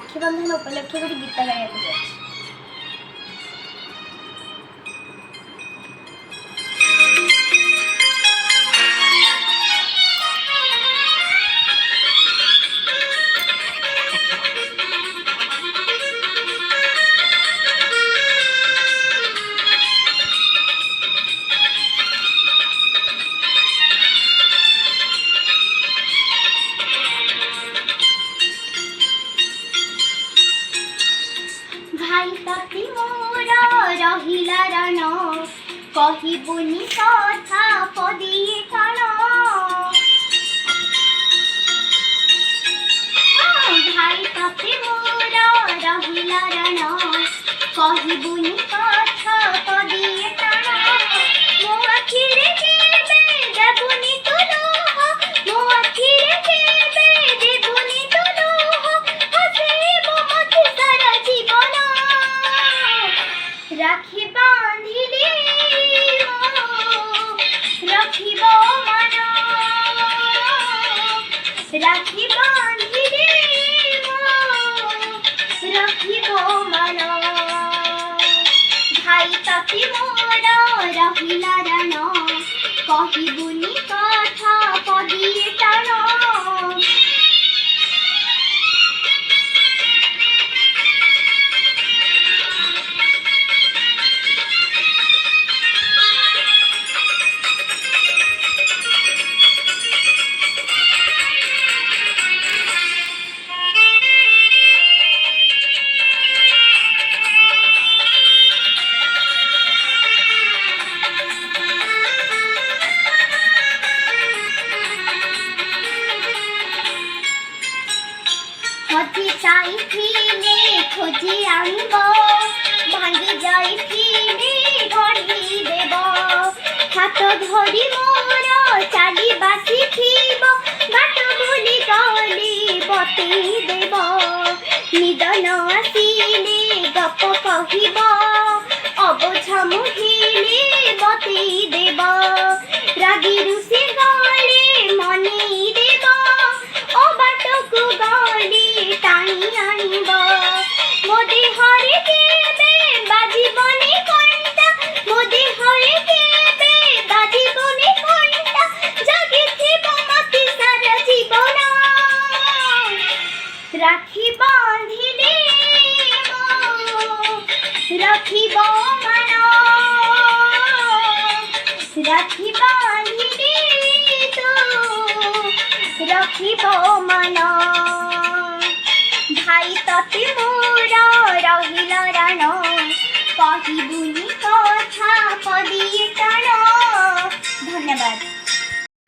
রাখি বন্ধন উপলক্ষে গোটে গীত গাইବାକୁ যাচ্ছি। ভাই তাতি মোর রহিলা রাণ কহিবুনি কথা পদিয়ে টাণ। ভাই তাতি মোর রহিলা রাণ কহিবুনি কথা পদিয়ে টাণ। মো আখিরে কেবে দেবুনি তুলো, মো আখিরে কেবে দেবুনি তুলো, হসিব মতে সারা জীবন। রাখি বাঁধিলে রাখিব মন, রাখি বাঁধিলে রাখিব মন। ভাই তাতি মোর রহিলা রাণ কহিবুনি কথা পদিয়ে টাণ। হতি চাইছিলে খোঁজি আনব, ভাঙি যাইছিলে গঢ়ি দেব। হাত ধরি মোর চালিবা শিখিব, বাট ভুলি গলি বতেই দেব। নিদন আসিলে গপ কহিব, অবোঝা মুহিলে বতেই দেব। রাগি রুষি গলে মনেই দেব, ও বাটকু গলি টানি আনিব। মোদি হরে কেবে বাজিবনি ঘণ্টা, মোদি হরে কেবে বাজিবনি ঘণ্টা, জাগিথিব মতি সারা জীবন। রাখি বাঁধিলে রাখিব মন, রাখি বাঁধিলে তো রাখিব মন। ভাই তাতি মোর রহিলা রাণ কহিবুনি কথা পদিয়ে টাণ।